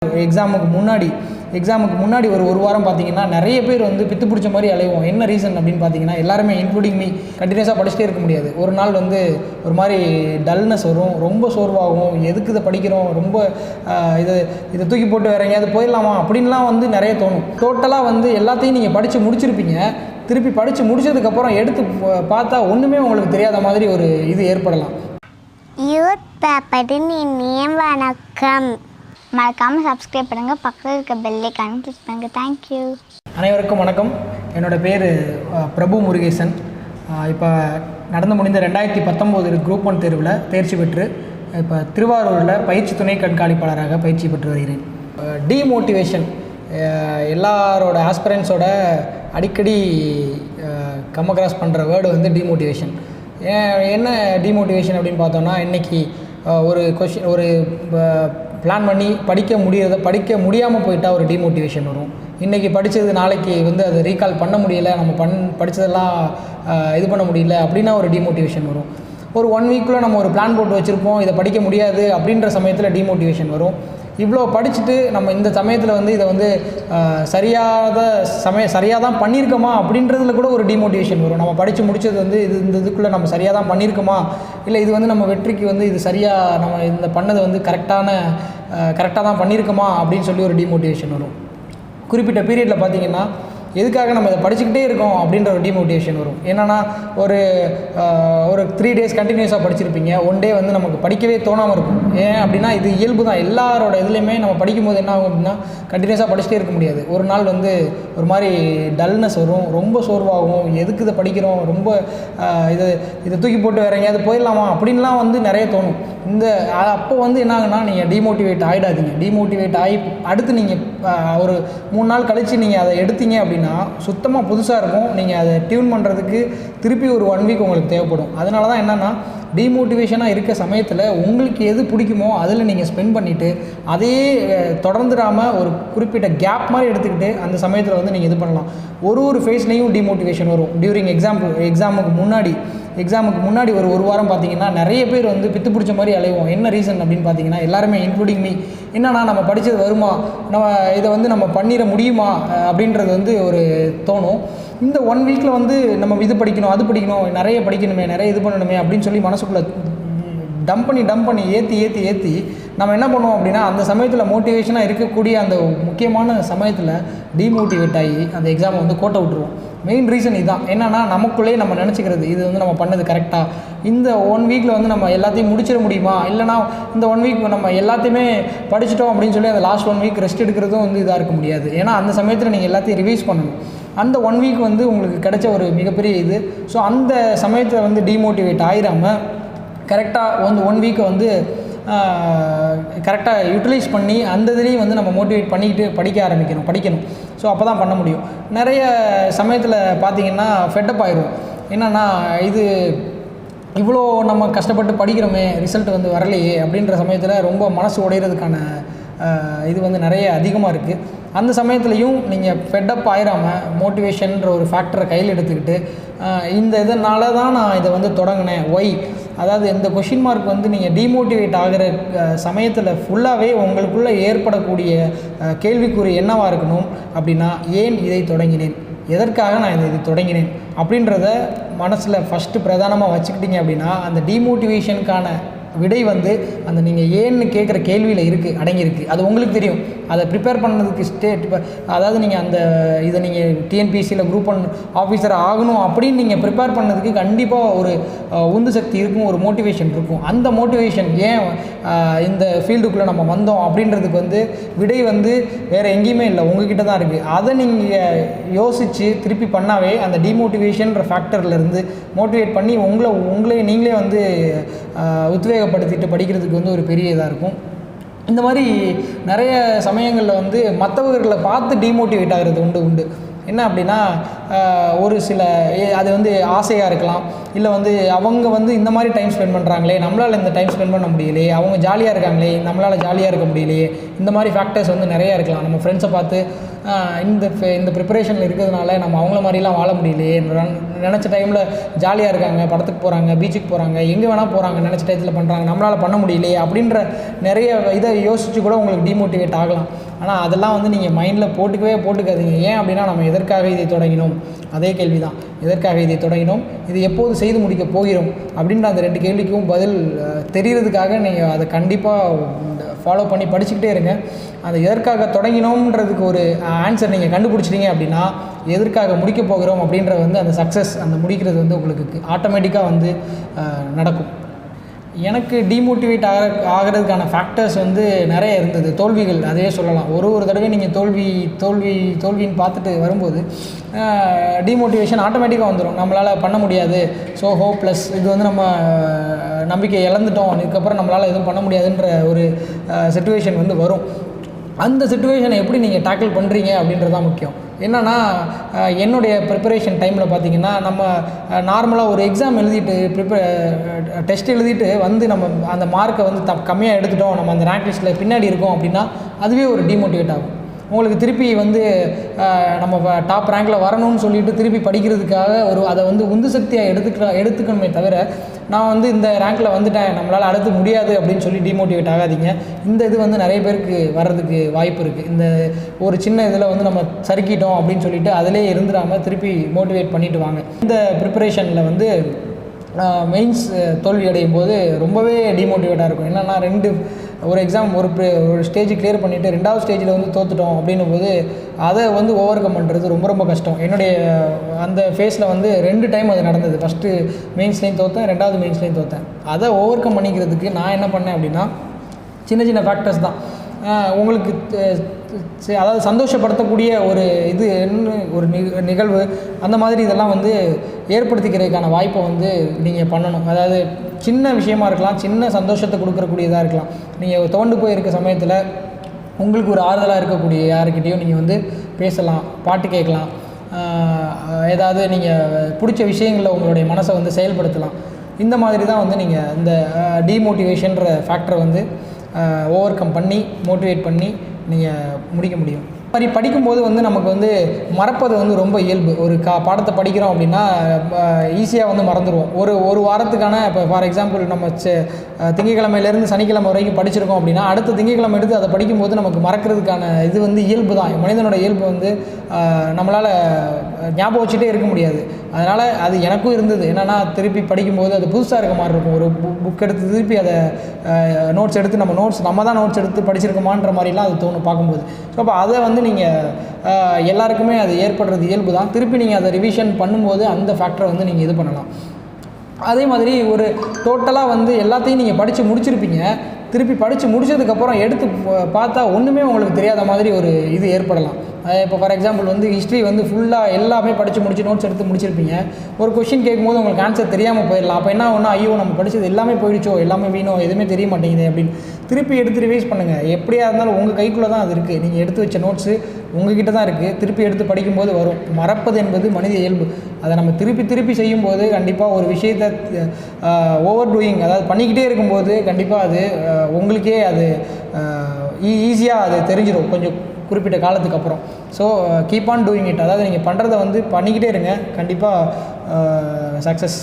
எக்ஸாமுக்கு முன்னாடி ஒரு வாரம் பார்த்தீங்கன்னா நிறைய பேர் வந்து பித்து பிடிச்ச மாதிரி அலைவோம். என்ன ரீசன் அப்படின்னு பார்த்தீங்கன்னா, எல்லாருமே இன்க்ளூடிங் மீ கண்டினியூஸாக படிச்சுட்டே இருக்க முடியாது. ஒரு நாள் வந்து ஒரு மாதிரி டல்னஸ் வரும், ரொம்ப சோர்வாகும். எதுக்கு இதை படிக்கிறோம், ரொம்ப இதை தூக்கி போட்டு வேற எங்கேயாவது போயிடலாமா அப்படின்லாம் வந்து நிறைய தோணும். டோட்டலாக வந்து எல்லாத்தையும் நீங்கள் படித்து முடிச்சிருப்பீங்க. திருப்பி படித்து முடிச்சதுக்கப்புறம் எடுத்து பார்த்தா ஒன்றுமே உங்களுக்கு தெரியாத மாதிரி ஒரு இது ஏற்படலாம். யூத் பேப்பரின் இனிய வணக்கம். மறக்காமல் சப்ஸ்கிரைப் பண்ணுங்கள், பக்கத்தில் இருக்க பெல் ஐகானை கிளிக் பண்ணுங்கள். தேங்க்யூ. அனைவருக்கும் வணக்கம். என்னோடய பேர் பிரபு முருகேசன். இப்போ நடந்து முடிந்த 2019 குரூப் 1 தேர்வில் தேர்ச்சி பெற்று இப்போ திருவாரூரில் பயிற்சி துணை கண்காணிப்பாளராக பயிற்சி பெற்று வருகிறேன். டிமோட்டிவேஷன் எல்லாரோட ஆஸ்பிரன்ஸோட அடிக்கடி கம்மக்ராஸ் பண்ணுற வேர்டு வந்து டிமோட்டிவேஷன். என்ன டிமோட்டிவேஷன் அப்படின்னு பார்த்தோன்னா, இன்றைக்கி ஒரு பிளான் பண்ணி படிக்க முடியாமல் போயிட்டால் ஒரு டிமோட்டிவேஷன் வரும். இன்றைக்கி படித்தது நாளைக்கு வந்து அதை ரீகால் பண்ண முடியலை, நம்ம படித்ததெல்லாம் இது பண்ண முடியல அப்படின்னா ஒரு டிமோட்டிவேஷன் வரும். ஒரு 1 வீக்குள்ளே நம்ம ஒரு பிளான் போட்டு வச்சுருப்போம், இதை படிக்க முடியாது அப்படின்ற சமயத்தில் டிமோட்டிவேஷன் வரும். இவ்வளோ படிச்சுட்டு நம்ம இந்த சமயத்தில் வந்து இதை வந்து சரியாக தான் பண்ணியிருக்கோமா அப்படின்றதுல கூட ஒரு டிமோட்டிவேஷன் வரும். நம்ம படித்து முடித்தது வந்து இந்த இதுக்குள்ளே நம்ம சரியாக தான் பண்ணியிருக்கோமா, இல்லை இது வந்து நம்ம வெற்றிக்கு வந்து இது சரியாக நம்ம இந்த பண்ணது வந்து கரெக்டாக தான் பண்ணியிருக்கோமா அப்படின்னு சொல்லி ஒரு டிமோட்டிவேஷன் வரும். குறிப்பிட்ட பீரியடில் பார்த்திங்கன்னா எதுக்காக நம்ம இதை படிச்சுக்கிட்டே இருக்கோம் அப்படின்ற ஒரு டிமோட்டிவேஷன் வரும். என்னென்னா ஒரு 3 டேஸ் கண்டினியூஸாக படிச்சிருப்பீங்க, 1 டே வந்து நமக்கு படிக்கவே தோணாமல் இருக்கும். ஏன் அப்படின்னா இது இயல்பு தான். எல்லாரோட இதுலேயுமே நம்ம படிக்கும்போது என்ன ஆகும் அப்படின்னா, கண்டினியூஸாக படிச்சுட்டே இருக்க முடியாது. ஒரு நாள் வந்து ஒரு மாதிரி டல்னஸ் வரும், ரொம்ப சோர்வாகும். எதுக்கு இதை படிக்கிறோம், ரொம்ப இதை தூக்கி போட்டு வேற எங்கேயாவது போயிடலாமா அப்படின்லாம் வந்து நிறைய தோணும். அப்போ வந்து என்ன ஆகுன்னா, நீங்கள் டிமோட்டிவேட் ஆகிடாதீங்க. டிமோட்டிவேட் ஆகி அடுத்து நீங்கள் ஒரு 3 நாள் கழித்து நீங்கள் அதை எடுத்தீங்க அப்படின்னா சுத்தமாக புதுசாக இருக்கும். நீங்கள் அதை டியூன் பண்ணுறதுக்கு திருப்பி ஒரு 1 வீக் உங்களுக்கு தேவைப்படும். அதனால தான் என்னென்னா, டிமோட்டிவேஷனாக இருக்க சமயத்தில் உங்களுக்கு எது பிடிக்குமோ அதில் நீங்கள் ஸ்பெண்ட் பண்ணிவிட்டு அதையே தொடர்ந்துடாமல் ஒரு குறிப்பிட்ட கேப் மாதிரி எடுத்துக்கிட்டு அந்த சமயத்தில் வந்து நீங்கள் இது பண்ணலாம். ஒரு ஃபேஸ்லேயும் டிமோட்டிவேஷன் வரும். டியூரிங் எக்ஸாமுக்கு முன்னாடி ஒரு வாரம் பார்த்தீங்கன்னா நிறைய பேர் வந்து பித்து பிடிச்ச மாதிரி அலைவோம். என்ன ரீசன் அப்படின்னு பார்த்தீங்கன்னா, எல்லாருமே இன்க்ளூடிங் மீ என்னன்னா, நம்ம படித்தது வருமா, இதை வந்து நம்ம பண்ணிட முடியுமா அப்படின்றது வந்து ஒரு தோணும். இந்த 1 வீக்கில் வந்து நம்ம இது படிக்கணும், அது படிக்கணும், நிறைய படிக்கணுமே, நிறைய இது பண்ணணுமே அப்படின்னு சொல்லி மனசுக்குள்ளே டம்ப் பண்ணி ஏற்றி நம்ம என்ன பண்ணுவோம் அப்படின்னா, அந்த சமயத்தில் மோட்டிவேஷனாக இருக்கக்கூடிய அந்த முக்கியமான சமயத்தில் டிமோட்டிவேட் ஆகி அந்த எக்ஸாமை வந்து கோட்டை விட்டுருவோம். மெயின் ரீசன் இதுதான். என்னென்னா, நமக்குள்ளேயே நம்ம நினச்சிக்கிறது இது வந்து நம்ம பண்ணது கரெக்டாக, இந்த 1 வீக்கில் வந்து நம்ம எல்லாத்தையும் முடிச்சிட முடியுமா, இல்லைனா இந்த 1 வீக் நம்ம எல்லாத்தையுமே படிச்சிட்டோம் அப்படின்னு சொல்லி அந்த லாஸ்ட் 1 வீக் ரெஸ்ட் எடுக்கிறதும் வந்து இதாக இருக்க முடியாது. ஏன்னா அந்த சமயத்தில் நீங்கள் எல்லாத்தையும் ரிவைஸ் பண்ணணும். அந்த 1 வீக் வந்து உங்களுக்கு கிடைச்ச ஒரு மிகப்பெரிய இது. ஸோ அந்த சமயத்தில் வந்து டிமோட்டிவேட் ஆகிடாமல் கரெக்டாக வந்து 1 வீக்கை வந்து கரெக்டாக யூட்டிலைஸ் பண்ணி அந்த இதுலேயும் வந்து நம்ம மோட்டிவேட் பண்ணிக்கிட்டு படிக்கணும். ஸோ அப்போ தான் பண்ண முடியும். நிறைய சமயத்தில் பார்த்திங்கன்னா ஃபெட்டப் ஆயிடும். என்னென்னா, இது இவ்வளோ நம்ம கஷ்டப்பட்டு படிக்கிறோமே, ரிசல்ட் வந்து வரலையே அப்படின்ற சமயத்தில் ரொம்ப மனசு உடையிறதுக்கான இது வந்து நிறைய அதிகமாக இருக்குது. அந்த சமயத்துலையும் நீங்கள் ஃபெட்டப் ஆயிராமல் மோட்டிவேஷன்ற ஒரு ஃபேக்டரை கையில் எடுத்துக்கிட்டு இதனால தான் நான் இதை வந்து தொடங்கினேன், ஒய், அதாவது இந்த கொஷின் மார்க் வந்து நீங்கள் டிமோட்டிவேட் ஆகிற சமயத்தில் ஃபுல்லாகவே உங்களுக்குள்ளே ஏற்படக்கூடிய கேள்விக்குறி என்னவாக இருக்கணும் அப்படின்னா, ஏன் இதை தொடங்கினேன், எதற்காக நான் இதை தொடங்கினேன் அப்படின்றத மனசில் ஃபஸ்ட்டு பிரதானமாக வச்சுக்கிட்டீங்க அப்படின்னா, அந்த டிமோட்டிவேஷனுக்கான விடை வந்து அந்த நீங்கள் ஏன்னு கேட்குற கேள்வியில் அடங்கியிருக்கு. அது உங்களுக்கு தெரியும். அதை ப்ரிப்பேர் பண்ணதுக்கு அதாவது நீங்கள் இதை நீங்கள் டிஎன்பிஎஸ்சியில் குரூப் 1 ஆஃபீஸர் ஆகணும் அப்படின்னு நீங்கள் ப்ரிப்பேர் பண்ணதுக்கு கண்டிப்பாக ஒரு உந்து சக்தி இருக்கும், ஒரு மோட்டிவேஷன் இருக்கும். அந்த மோட்டிவேஷன் ஏன் இந்த ஃபீல்டுக்குள்ளே நம்ம வந்தோம் அப்படின்றதுக்கு வந்து விடை வந்து வேறு எங்கேயுமே இல்லை, உங்ககிட்ட தான் இருக்குது. அதை நீங்கள் யோசித்து திருப்பி பண்ணாவே அந்த டிமோட்டிவேஷன்ற ஃபேக்டர்லேருந்து மோட்டிவேட் பண்ணி உங்களே நீங்களே வந்து உத்வேகப்படுத்திட்டு படிக்கிறதுக்கு வந்து ஒரு பெரிய இதாக இருக்கும். இந்த மாதிரி நிறைய சமயங்களில் வந்து மற்றவர்களை பார்த்து டிமோட்டிவேட் ஆகிறது உண்டு. என்ன அப்படின்னா ஒரு சில அது வந்து ஆசையாக இருக்கலாம், இல்லை வந்து அவங்க வந்து இந்த மாதிரி டைம் ஸ்பெண்ட் பண்ணுறாங்களே, நம்மளால் இந்த டைம் ஸ்பெண்ட் பண்ண முடியலையே, அவங்க ஜாலியாக இருக்காங்களே, நம்மளால் ஜாலியாக இருக்க முடியலையே, இந்த மாதிரி ஃபேக்டர்ஸ் வந்து நிறையா இருக்கலாம். நம்ம ஃப்ரெண்ட்ஸை பார்த்து இந்த ப்ரிப்பரேஷனில் இருக்கிறதுனால நம்ம அவங்கள மாதிரிலாம் வாழ முடியலையே, நினச்ச டைமில் ஜாலியாக இருக்காங்க, படத்துக்கு போகிறாங்க, பீச்சுக்கு போகிறாங்க, எங்கே வேணால் போகிறாங்க, நினச்ச டயத்தில் பண்ணுறாங்க, நம்மளால் பண்ண முடியலையே அப்படின்ற நிறைய இதை யோசித்து கூட உங்களுக்கு டிமோட்டிவேட் ஆகலாம். ஆனால் அதெல்லாம் வந்து நீங்கள் மைண்டில் போட்டுக்காதீங்க. ஏன் அப்படின்னா நம்ம எதற்காக இதை தொடங்கினோம், அதே கேள்வி தான். எதற்காக இதை தொடங்கினோம், இது எப்போது செய்து முடிக்க போகிறோம் அப்படின்ற அந்த 2 கேள்விக்கும் பதில் தெரிகிறதுக்காக நீங்கள் அதை கண்டிப்பாக ஃபாலோ பண்ணி படிச்சுக்கிட்டே இருங்க. அது எதற்காக தொடங்கினோம்ன்றதுக்கு ஒரு ஆன்சர் நீங்கள் கண்டுபிடிச்சிட்டிங்க அப்படின்னா எதற்காக முடிக்க போகிறோம் அப்படின்ற வந்து அந்த சக்ஸஸ், அந்த முடிக்கிறது வந்து உங்களுக்கு ஆட்டோமேட்டிக்காக வந்து நடக்கும். எனக்கு டிமோட்டிவேட் ஆகிறதுக்கான ஃபேக்டர்ஸ் வந்து நிறைய இருந்தது. தோல்விகள் அதே சொல்லலாம். ஒரு தடவை நீங்கள் தோல்வின்னு பார்த்துட்டு வரும்போது டிமோட்டிவேஷன் ஆட்டோமேட்டிக்காக வந்துடும். நம்மளால் பண்ண முடியாது, ஸோ ஹோப்லெஸ், இது வந்து நம்ம நம்பிக்கை இழந்துட்டோம், இதுக்கப்புறம் நம்மளால் எதுவும் பண்ண முடியாதுன்ற ஒரு சிச்சுவேஷன் வந்து வரும். அந்த சிச்சுவேஷனை எப்படி நீங்கள் டேக்கிள் பண்ணுறீங்க அப்படின்றது தான் முக்கியம். என்னென்னா என்னுடைய ப்ரிப்பரேஷன் டைமில் பார்த்திங்கன்னா, நம்ம நார்மலாக ஒரு எக்ஸாம் எழுதிட்டு டெஸ்ட் எழுதிட்டு வந்து நம்ம அந்த மார்க்கை வந்து கம்மியாக எடுத்துட்டோம், நம்ம அந்த ரேங்க் லிஸ்ட்டில் பின்னாடி இருக்கோம் அப்படின்னா அதுவே ஒரு டிமோட்டிவேட் ஆகும். உங்களுக்கு திருப்பி வந்து நம்ம டாப் ரேங்கில் வரணும்னு சொல்லிட்டு திருப்பி படிக்கிறதுக்காக அதை வந்து உந்து சக்தியாக எடுத்துக்கணுமே தவிர, நான் வந்து இந்த ரேங்கில் வந்துட்டேன், நம்மளால் அடுத்து முடியாது அப்படின்னு சொல்லி டிமோட்டிவேட் ஆகாதீங்க. இந்த இது வந்து நிறைய பேருக்கு வர்றதுக்கு வாய்ப்பு இருக்குது. இந்த ஒரு சின்ன இதில் வந்து நம்ம சறுக்கிட்டோம் அப்படின்னு சொல்லிட்டு அதிலே இருந்துடாமல் திருப்பி மோட்டிவேட் பண்ணிட்டு வாங்க. இந்த ப்ரிப்பரேஷனில் வந்து மெயின்ஸ் தோல்வி அடையும் போது ரொம்பவே டிமோட்டிவேட்டாக இருக்கும். என்னென்னா ஒரு எக்ஸாம் ஒரு ஸ்டேஜ் கிளியர் பண்ணிவிட்டு 2வது ஸ்டேஜில் வந்து தோற்றுட்டோம் அப்படின்னும் போது அதை வந்து ஓவர் கம் பண்ணுறது ரொம்ப கஷ்டம். என்னுடைய அந்த ஃபேஸில் வந்து 2 டைம் அது நடந்தது. ஃபஸ்ட்டு மெயின்ஸ்லேயும் தோற்றேன், 2வது மெயின்ஸ்லேயும் தோற்றேன். அதை ஓவர் கம் பண்ணிக்கிறதுக்கு நான் என்ன பண்ணேன் அப்படின்னா, சின்ன ஃபேக்டர்ஸ் தான் உங்களுக்கு அதாவது சந்தோஷப்படுத்தக்கூடிய ஒரு இது ஒரு நிகழ்வு, அந்த மாதிரி இதெல்லாம் வந்து ஏற்படுத்திக்கிறதுக்கான வாய்ப்பை வந்து நீங்கள் பண்ணணும். அதாவது சின்ன விஷயமா இருக்கலாம், சின்ன சந்தோஷத்தை கொடுக்கக்கூடியதாக இருக்கலாம். நீங்கள் துவண்டு போயிருக்க சமயத்தில் உங்களுக்கு ஒரு ஆறுதலாக இருக்கக்கூடிய யாருக்கிட்டேயும் நீங்கள் வந்து பேசலாம், பாட்டு கேட்கலாம், ஏதாவது நீங்கள் பிடிச்ச விஷயங்களில் உங்களுடைய மனசை வந்து செயல்படுத்தலாம். இந்த மாதிரி தான் வந்து நீங்கள் இந்த டிமோட்டிவேஷன்ற ஃபேக்டரை வந்து ஓவர் கம் பண்ணி மோட்டிவேட் பண்ணி நீங்கள் முடிக்க முடியும். மாதிரி படிக்கும்போது வந்து நமக்கு வந்து மறப்பது வந்து ரொம்ப இயல்பு. ஒரு பாடத்தை படிக்கிறோம் அப்படின்னா ஈஸியாக வந்து மறந்துடுவோம். ஒரு வாரத்துக்கான இப்போ ஃபார் எக்ஸாம்பிள் நம்ம திங்கக்கிழமையிலேருந்து சனிக்கிழமை வரைக்கும் படிச்சிருக்கோம் அப்படின்னா அடுத்த திங்கக்கிழமை எடுத்து அதை படிக்கும்போது நமக்கு மறக்கிறதுக்கான இது வந்து இயல்பு தான். மனிதனோட இயல்பு வந்து நம்மளால் ஞாபகம் வச்சுட்டே இருக்க முடியாது. அதனால் அது எனக்கும் இருந்தது. என்னென்னா திருப்பி படிக்கும்போது அது புதுசாக இருக்க மாதிரி இருக்கும். ஒரு புக் எடுத்து திருப்பி அதை நோட்ஸ் எடுத்து நம்ம தான் நோட்ஸ் எடுத்து படிச்சிருக்கோமான்ற மாதிரிலாம் அது தோணும் பார்க்கும்போது. ஸோ அப்போ அதை வந்து நீங்கள் எல்லாருக்குமே அது ஏற்படுறது இயல்பு தான். திருப்பி நீங்கள் அதை ரிவிஷன் பண்ணும்போது அந்த ஃபேக்டரை வந்து நீங்கள் இது பண்ணலாம். அதே மாதிரி ஒரு டோட்டலாக வந்து எல்லாத்தையும் நீங்கள் படித்து முடிச்சிருப்பீங்க. திருப்பி படித்து முடிச்சதுக்கப்புறம் எடுத்து பார்த்தா ஒன்றுமே உங்களுக்கு தெரியாத மாதிரி ஒரு இது ஏற்படலாம். இப்போ ஃபார் எக்ஸாம்பிள் வந்து ஹிஸ்ட்ரி வந்து ஃபுல்லாக எல்லாமே படித்து முடிச்சு நோட்ஸ் எடுத்து முடிச்சிருப்பீங்க. ஒரு கொஷின் கேட்கும்போது உங்களுக்கு ஆன்சர் தெரியாமல் போயிடலாம். அப்போ என்ன ஒன்றா, ஐயோ நம்ம படித்தது எல்லாமே போயிடுச்சோ, எல்லாமே வீணோ, எதுவுமே தெரிய மாட்டேங்குது அப்படின்னு திருப்பி எடுத்து ரிவைஸ் பண்ணுங்கள். எப்படியா இருந்தாலும் உங்கள் கைக்குள்ளே தான் அது இருக்குது. நீங்கள் எடுத்து வச்ச நோட்ஸு உங்ககிட்ட தான் இருக்குது. திருப்பி எடுத்து படிக்கும்போது வரும். மறப்பது என்பது மனித இயல்பு. அதை நம்ம திருப்பி செய்யும்போது கண்டிப்பாக ஒரு விஷயத்தை ஓவர் டூயிங், அதாவது பண்ணிக்கிட்டே இருக்கும்போது கண்டிப்பாக அது உங்களுக்கே அது ஈஸியாக அது தெரிஞ்சிடும் கொஞ்சம் குறிப்பிட்ட காலத்துக்கு அப்புறம். So keep on doing it. அதாவது நீங்கள் பண்ணுறதை வந்து பண்ணிக்கிட்டே இருங்க. கண்டிப்பாக சக்ஸஸ்